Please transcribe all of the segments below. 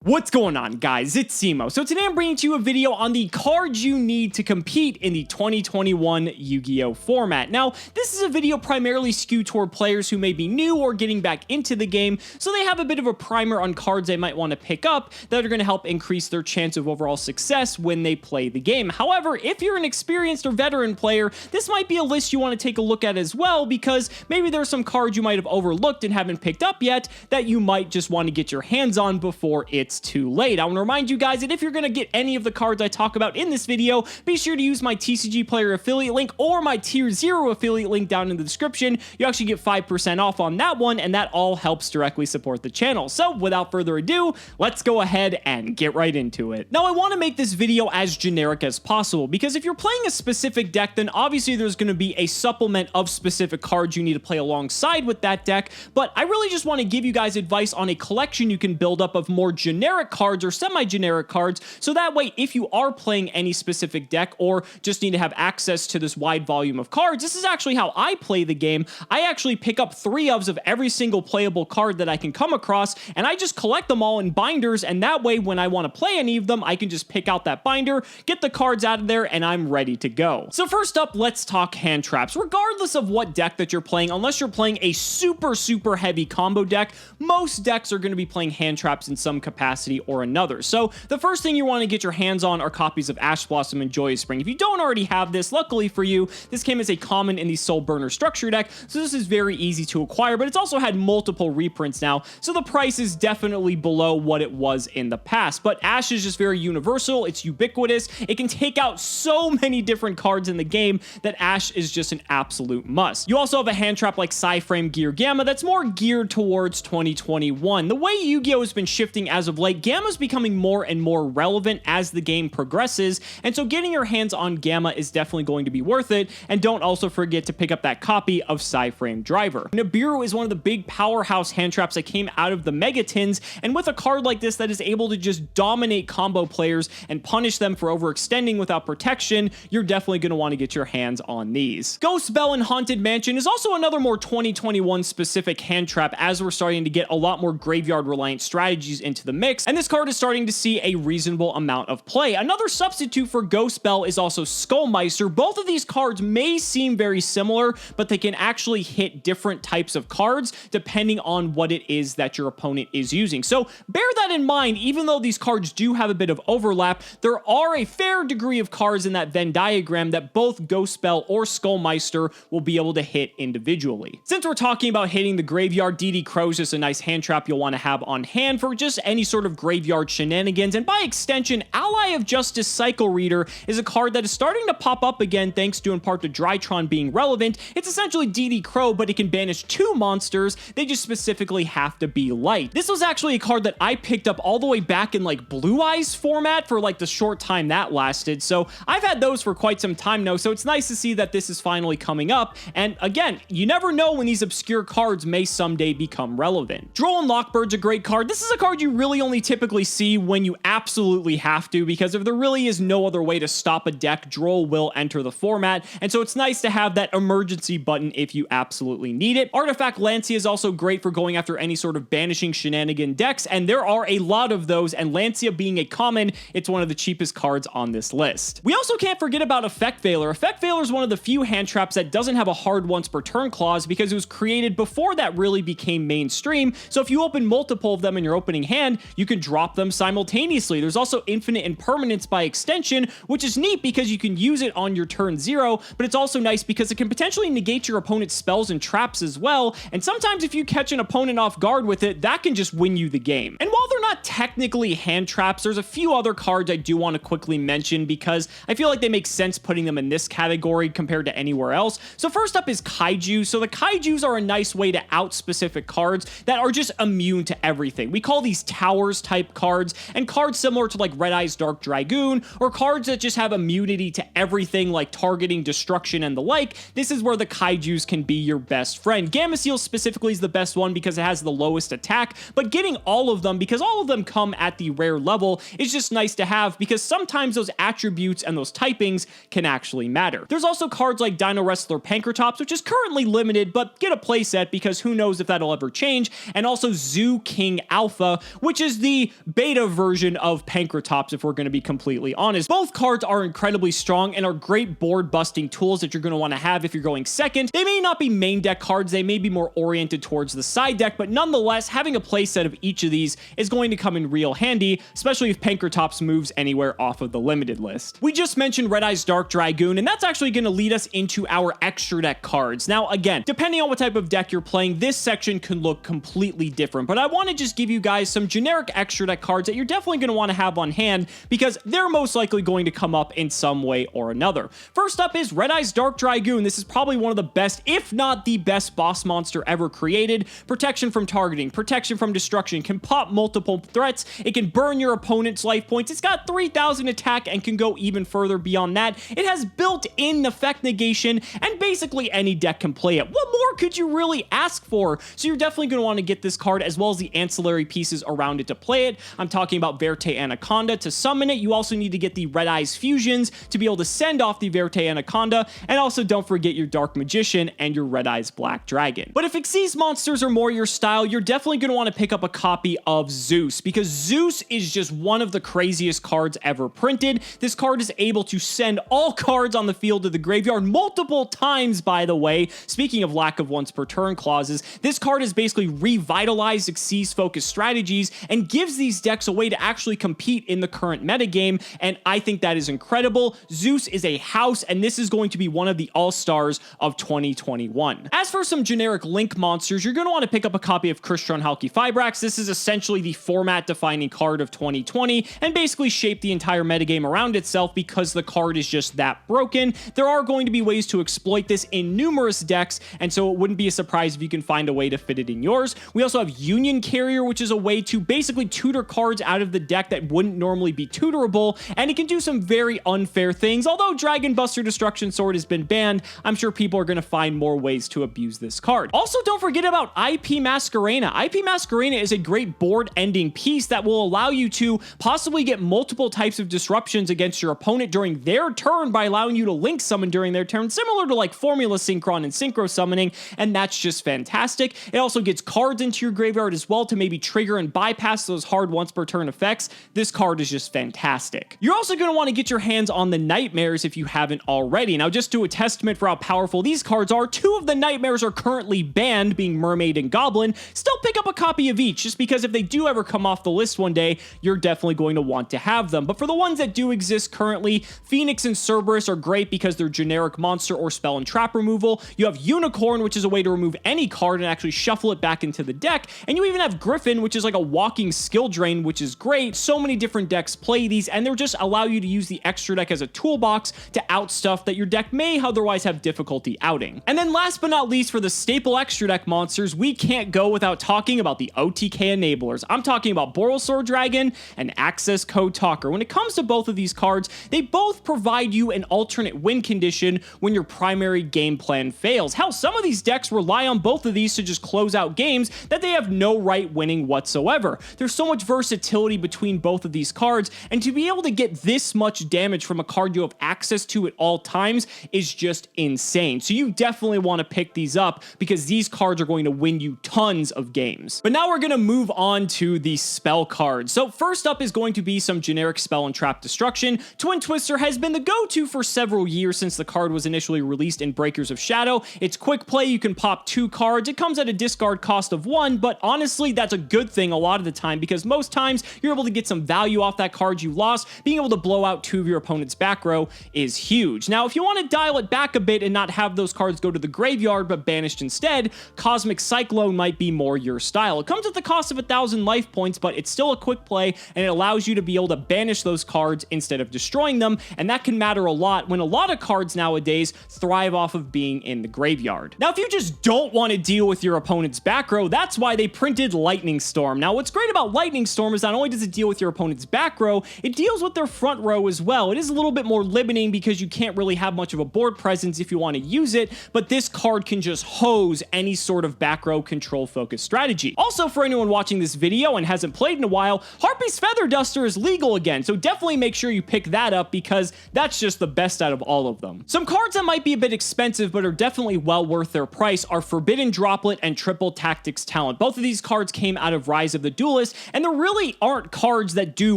What's going on, guys? It's Cimoooooooo. So today I'm bringing to you a video on the cards you need to compete in the 2021 Yu-Gi-Oh! Format. Now, this is a video primarily skewed toward players who may be new or getting back into the game, so they have a bit of a primer on cards they might want to pick up that are going to help increase their chance of overall success when they play the game. However, if you're an experienced or veteran player, this might be a list you want to take a look at as well, because maybe there's some cards you might have overlooked and haven't picked up yet that you might just want to get your hands on before it's too late. I want to remind you guys that if you're going to get any of the cards I talk about in this video, be sure to use my TCG Player affiliate link or my Tier 0 affiliate link down in the description. You actually get 5% off on that one, and that all helps directly support the channel. So without further ado, let's go ahead and get right into it. Now, I want to make this video as generic as possible, because if you're playing a specific deck, then obviously there's going to be a supplement of specific cards you need to play alongside with that deck, but I really just want to give you guys advice on a collection you can build up of more generic cards or semi-generic cards, so that way if you are playing any specific deck or just need to have access to this wide volume of cards, this is actually how I play the game. I actually pick up 3 of every single playable card that I can come across, and I just collect them all in binders, and that way when I want to play any of them, I can just pick out that binder, get the cards out of there, and I'm ready to go. So first up, let's talk hand traps. Regardless of what deck that you're playing, unless you're playing a super heavy combo deck, most decks are going to be playing hand traps in some capacity or another. So the first thing you want to get your hands on are copies of Ash Blossom and Joyous Spring. If you don't already have this, luckily for you, this came as a common in the Soul Burner structure deck, so this is very easy to acquire, but it's also had multiple reprints now, so the price is definitely below what it was in the past. But Ash is just very universal, it's ubiquitous, it can take out so many different cards in the game that Ash is just an absolute must. You also have a hand trap like Psy-Frame Gear Gamma that's more geared towards 2021. The way Yu-Gi-Oh! Has been shifting as of late, Gamma's becoming more and more relevant as the game progresses, and so getting your hands on Gamma is definitely going to be worth it. And don't also forget to pick up that copy of Psy-Frame Driver. Nibiru is one of the big powerhouse hand traps that came out of the Mega Tins, and with a card like this that is able to just dominate combo players and punish them for overextending without protection, you're definitely going to want to get your hands on these. Ghost Bell and Haunted Mansion is also another more 2021 specific hand trap, as we're starting to get a lot more graveyard reliant strategies into the mix, and this card is starting to see a reasonable amount of play. Another substitute for Ghost Bell is also Skullmeister. Both of these cards may seem very similar, but they can actually hit different types of cards depending on what it is that your opponent is using. So bear that in mind. Even though these cards do have a bit of overlap, there are a fair degree of cards in that Venn diagram that both Ghost Bell or Skullmeister will be able to hit individually. Since we're talking about hitting the graveyard, DD Crow is just a nice hand trap you'll want to have on hand for just any sort of graveyard shenanigans, and by extension, Ally of Justice Cycle Reader is a card that is starting to pop up again thanks to in part to Drytron being relevant. It's essentially DD Crow, but it can banish 2 monsters. They just specifically have to be light. This was actually a card that I picked up all the way back in like Blue Eyes format for like the short time that lasted, so I've had those for quite some time now, so it's nice to see that this is finally coming up. And again, you never know when these obscure cards may someday become relevant. Droll and Lockbird's a great card. This is a card you really only typically see when you absolutely have to, because if there really is no other way to stop a deck, Droll will enter the format, and so it's nice to have that emergency button if you absolutely need it. Artifact Lancea is also great for going after any sort of banishing shenanigan decks, and there are a lot of those, and Lancea being a common, it's one of the cheapest cards on this list. We also can't forget about Effect Veiler. Effect Veiler is one of the few hand traps that doesn't have a hard once per turn clause, because it was created before that really became mainstream, so if you open multiple of them in your opening hand, you can drop them simultaneously. There's also Infinite Impermanence by extension, which is neat because you can use it on your turn 0, but it's also nice because it can potentially negate your opponent's spells and traps as well, and sometimes if you catch an opponent off guard with it, that can just win you the game. And while they're not technically hand traps, there's a few other cards I do want to quickly mention because I feel like they make sense putting them in this category compared to anywhere else. So first up is Kaijus. So the Kaijus are a nice way to out specific cards that are just immune to everything. We call these towers type cards, and cards similar to like Red Eye's Dark Dragoon, or cards that just have immunity to everything like targeting, destruction, and the like. This is where the Kaijus can be your best friend. Gamma Seal specifically is the best one because it has the lowest attack, but getting all of them, because all all of them come at the rare level is just nice to have, because sometimes those attributes and those typings can actually matter. There's also cards like Dino Wrestler Pankratops, which is currently limited, but get a playset because who knows if that'll ever change, and also Zoo King Alpha, which is the beta version of Pankratops, if we're going to be completely honest. Both cards are incredibly strong and are great board busting tools that you're going to want to have if you're going second. They may not be main deck cards, they may be more oriented towards the side deck, but nonetheless, having a playset of each of these is going to come in real handy, especially if Pankratops moves anywhere off of the limited list. We just mentioned Red Eyes Dark Dragoon, and that's actually going to lead us into our extra deck cards. Now, again, depending on what type of deck you're playing, this section can look completely different, but I want to just give you guys some generic extra deck cards that you're definitely going to want to have on hand because they're most likely going to come up in some way or another. First up is Red Eyes Dark Dragoon. This is probably one of the best, if not the best boss monster ever created. Protection from targeting, protection from destruction, can pop multiple threats, it can burn your opponent's life points, it's got 3,000 attack and can go even further beyond that. It has built-in effect negation, and basically any deck can play it. What more could you really ask for? So you're definitely going to want to get this card as well as the ancillary pieces around it to play it. I'm talking about Verte Anaconda to summon it. You also need to get the Red Eyes Fusions to be able to send off the Verte Anaconda, and also don't forget your Dark Magician and your Red Eyes Black Dragon. But if Xyz monsters are more your style, you're definitely going to want to pick up a copy of Zeus, because Zeus is just one of the craziest cards ever printed. This card is able to send all cards on the field to the graveyard multiple times, by the way. Speaking of lack of once per turn clauses, this card has basically revitalized Xyz focused strategies and gives these decks a way to actually compete in the current metagame, and I think that is incredible. Zeus is a house, and this is going to be one of the all-stars of 2021. As for some generic Link monsters, you're going to want to pick up a copy of Crystron Halki Fibrax. This is essentially the format-defining card of 2020, and basically shaped the entire metagame around itself because the card is just that broken. There are going to be ways to exploit this in numerous decks, and so it wouldn't be a surprise if you can find a way to fit it in yours. We also have Union Carrier, which is a way to basically tutor cards out of the deck that wouldn't normally be tutorable, and it can do some very unfair things. Although Dragon Buster Destruction Sword has been banned, I'm sure people are going to find more ways to abuse this card. Also, don't forget about IP Masquerena. IP Masquerena is a great board-ending piece that will allow you to possibly get multiple types of disruptions against your opponent during their turn by allowing you to link summon during their turn, similar to like Formula Synchron and Synchro Summoning, and that's just fantastic. It also gets cards into your graveyard as well to maybe trigger and bypass those hard once per turn effects. This card is just fantastic. You're also going to want to get your hands on the Nightmares if you haven't already. Now, just to a testament for how powerful these cards are, two of the Nightmares are currently banned, being Mermaid and Goblin. Still pick up a copy of each, just because if they do ever come off the list one day, you're definitely going to want to have them. But for the ones that do exist currently, Phoenix and Cerberus are great because they're generic monster or spell and trap removal. You have Unicorn, which is a way to remove any card and actually shuffle it back into the deck. And you even have Griffin, which is like a walking skill drain, which is great. So many different decks play these, and they'll just allow you to use the extra deck as a toolbox to out stuff that your deck may otherwise have difficulty outing. And then last but not least, for the staple extra deck monsters, we can't go without talking about the OTK enablers. I'm talking about Borrelsword Dragon and Access Code Talker. When it comes to both of these cards, they both provide you an alternate win condition when your primary game plan fails. Hell, some of these decks rely on both of these to just close out games that they have no right winning whatsoever. There's so much versatility between both of these cards, and to be able to get this much damage from a card you have access to at all times is just insane. So you definitely want to pick these up because these cards are going to win you tons of games. But now we're going to move on to the spell cards. So first up is going to be some generic spell and trap destruction. Twin Twister has been the go-to for several years since the card was initially released in Breakers of Shadow. It's quick play, you can pop 2 cards, it comes at a discard cost of 1, but honestly that's a good thing a lot of the time because most times you're able to get some value off that card you lost. Being able to blow out 2 of your opponent's back row is huge. Now if you want to dial it back a bit and not have those cards go to the graveyard but banished instead, Cosmic Cyclone might be more your style. It comes at the cost of 1,000 life points, but it's still a quick play and it allows you to be able to banish those cards instead of destroying them, and that can matter a lot when a lot of cards nowadays thrive off of being in the graveyard. Now if you just don't want to deal with your opponent's back row, that's why they printed Lightning Storm. Now, what's great about Lightning Storm is not only does it deal with your opponent's back row, it deals with their front row as well. It is a little bit more limiting because you can't really have much of a board presence if you want to use it, but this card can just hose any sort of back row control focus strategy. Also, for anyone watching this video and hasn't played in a while, Harpy's Feather Duster is legal again, so definitely make sure you pick that up because that's just the best out of all of them. Some cards that might be a bit expensive but are definitely well worth their price are Forbidden Droplet and Triple Tactics Talent. Both of these cards came out of Rise of the Duelist, and there really aren't cards that do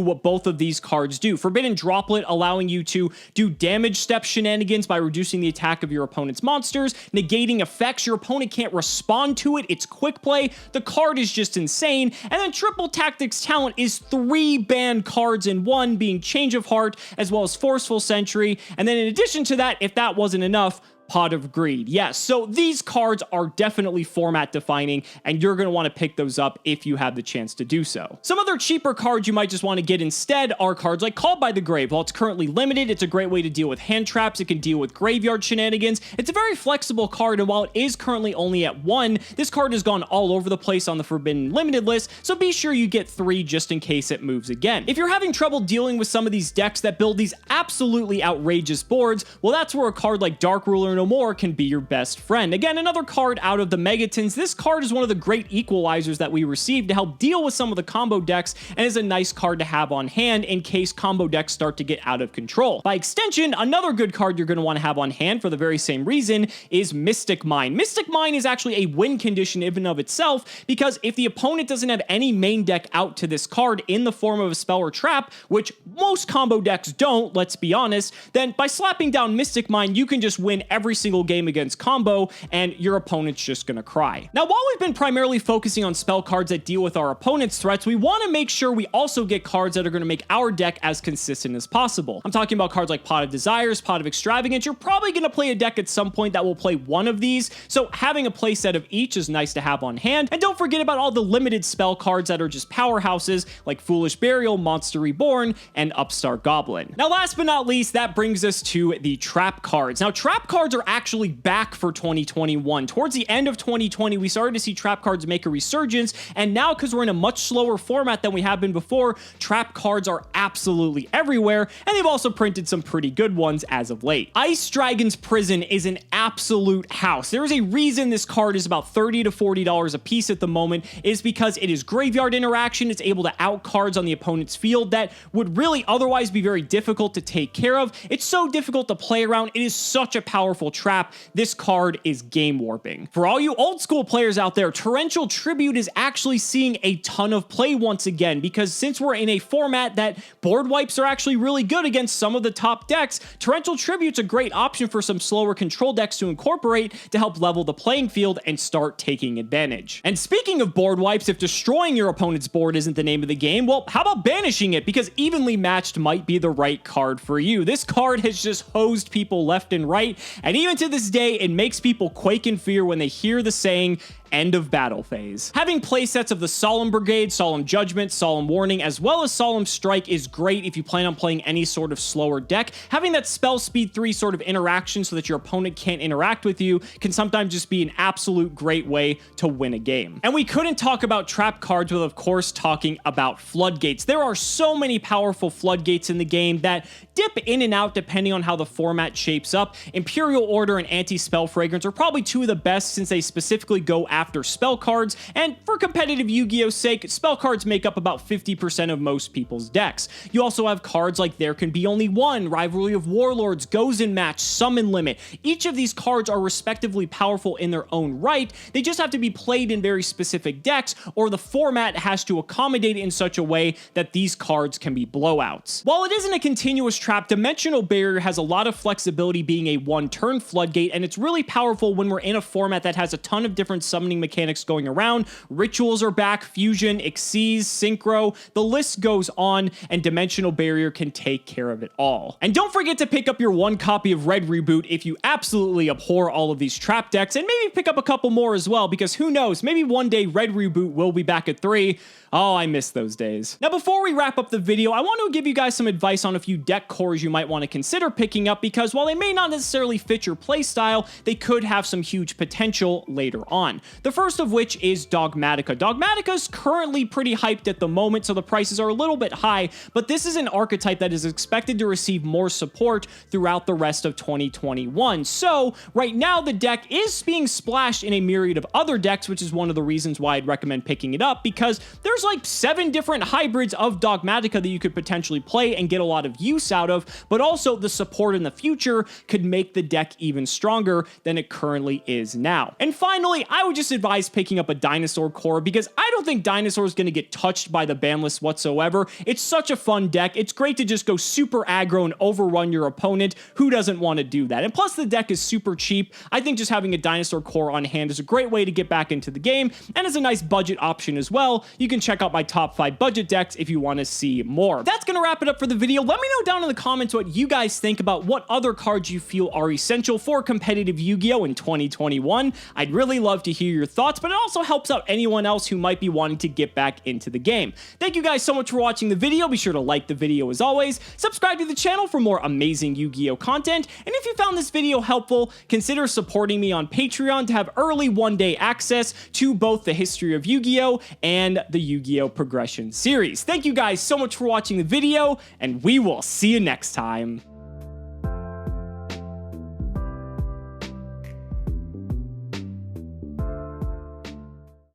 what both of these cards do. Forbidden Droplet allowing you to do damage step shenanigans by reducing the attack of your opponent's monsters, negating effects. Your opponent can't respond to it. It's quick play. The card is just insane. And then Triple Tactics Talent is 3 banned cards in one, being Change of Heart as well as Forceful Sentry. And then in addition to that, if that wasn't enough, Pot of Greed. Yes, so these cards are definitely format defining, and you're going to want to pick those up if you have the chance to do so. Some other cheaper cards you might just want to get instead are cards like Called by the Grave. While it's currently limited, it's a great way to deal with hand traps. It can deal with graveyard shenanigans. It's a very flexible card, and while it is currently only at 1, this card has gone all over the place on the Forbidden Limited list, so be sure you get 3 just in case it moves again. If you're having trouble dealing with some of these decks that build these absolutely outrageous boards, well, that's where a card like Dark Ruler No More can be your best friend. Again, another card out of the Megatons. This card is one of the great equalizers that we received to help deal with some of the combo decks, and is a nice card to have on hand in case combo decks start to get out of control. By extension, another good card you're going to want to have on hand for the very same reason is Mystic Mine. Mystic Mine is actually a win condition in and of itself, because if the opponent doesn't have any main deck out to this card in the form of a spell or trap, which most combo decks don't, let's be honest, then by slapping down Mystic Mine, you can just win every single game against combo, and your opponent's just gonna cry. Now, while we've been primarily focusing on spell cards that deal with our opponent's threats, we want to make sure we also get cards that are going to make our deck as consistent as possible. I'm talking about cards like Pot of Desires, Pot of Extravagance. You're probably going to play a deck at some point that will play one of these, so having a play set of each is nice to have on hand. And don't forget about all the limited spell cards that are just powerhouses like Foolish Burial, Monster Reborn, and Upstart Goblin. Now, last but not least, that brings us to the trap cards. Now, trap cards are actually back for 2021. Towards the end of 2020, we started to see trap cards make a resurgence, and now, because we're in a much slower format than we have been before, trap cards are absolutely everywhere, and they've also printed some pretty good ones as of late. Ice Dragon's Prison is an absolute house. There is a reason this card is about $30 to $40 a piece at the moment. It is because it is graveyard interaction. It's able to out cards on the opponent's field that would really otherwise be very difficult to take care of. It's so difficult to play around. It is such a powerful trap. This card is game warping. For all you old school players out there, Torrential Tribute is actually seeing a ton of play once again, because since we're in a format that board wipes are actually really good against some of the top decks, Torrential Tribute's a great option for some slower control decks to incorporate to help level the playing field and start taking advantage. And speaking of board wipes, if destroying your opponent's board isn't the name of the game, well, how about banishing it? Because Evenly Matched might be the right card for you. This card has just hosed people left and right, and even to this day, it makes people quake in fear when they hear the saying, end of battle phase. Having playsets of the Solemn Brigade, Solemn Judgment, Solemn Warning, as well as Solemn Strike is great if you plan on playing any sort of slower deck. Having that spell speed 3 sort of interaction so that your opponent can't interact with you can sometimes just be an absolute great way to win a game. And we couldn't talk about trap cards without, of course, talking about floodgates. There are so many powerful floodgates in the game that dip in and out depending on how the format shapes up. Imperial Order and Anti-Spell Fragrance are probably 2 of the best, since they specifically go after spell cards, and for competitive Yu-Gi-Oh sake, spell cards make up about 50% of most people's decks. You also have cards like There Can Be Only One, Rivalry of Warlords, Goes in Match, Summon Limit. Each of these cards are respectively powerful in their own right. They just have to be played in very specific decks, or the format has to accommodate it in such a way that these cards can be blowouts. While it isn't a continuous trap, Dimensional Barrier has a lot of flexibility being a one-turn floodgate, and it's really powerful when we're in a format that has a ton of different summon summoning mechanics going around. Rituals are back, Fusion, Xyz, Synchro, the list goes on, and Dimensional Barrier can take care of it all. And don't forget to pick up your 1 copy of Red Reboot if you absolutely abhor all of these trap decks, and maybe pick up a couple more as well, because who knows, maybe one day Red Reboot will be back at 3. Oh, I miss those days. Now, before we wrap up the video, I want to give you guys some advice on a few deck cores you might want to consider picking up, because while they may not necessarily fit your playstyle, they could have some huge potential later on. The first of which is Dogmatika. Dogmatika's currently pretty hyped at the moment, so the prices are a little bit high, but this is an archetype that is expected to receive more support throughout the rest of 2021. So, right now, the deck is being splashed in a myriad of other decks, which is one of the reasons why I'd recommend picking it up, because there's like 7 different hybrids of Dogmatika that you could potentially play and get a lot of use out of, but also the support in the future could make the deck even stronger than it currently is now. And finally, I would just advise picking up a Dinosaur core, because I don't think Dinosaur is going to get touched by the ban list whatsoever. It's such a fun deck. It's great to just go super aggro and overrun your opponent. Who doesn't want to do that? And plus, the deck is super cheap. I think just having a Dinosaur core on hand is a great way to get back into the game, and is a nice budget option as well. You can check out my top 5 budget decks if you want to see more. That's going to wrap it up for the video. Let me know down in the comments what you guys think about what other cards you feel are essential for competitive Yu-Gi-Oh! In 2021. I'd really love to hear your thoughts, but it also helps out anyone else who might be wanting to get back into the game. Thank you guys so much for watching the video. Be sure to like the video as always, subscribe to the channel for more amazing Yu-Gi-Oh! Content, and if you found this video helpful, consider supporting me on Patreon to have early one-day access to both the history of Yu-Gi-Oh! And the Yu-Gi-Oh! Progression series. Thank you guys so much for watching the video, and we will see you next time.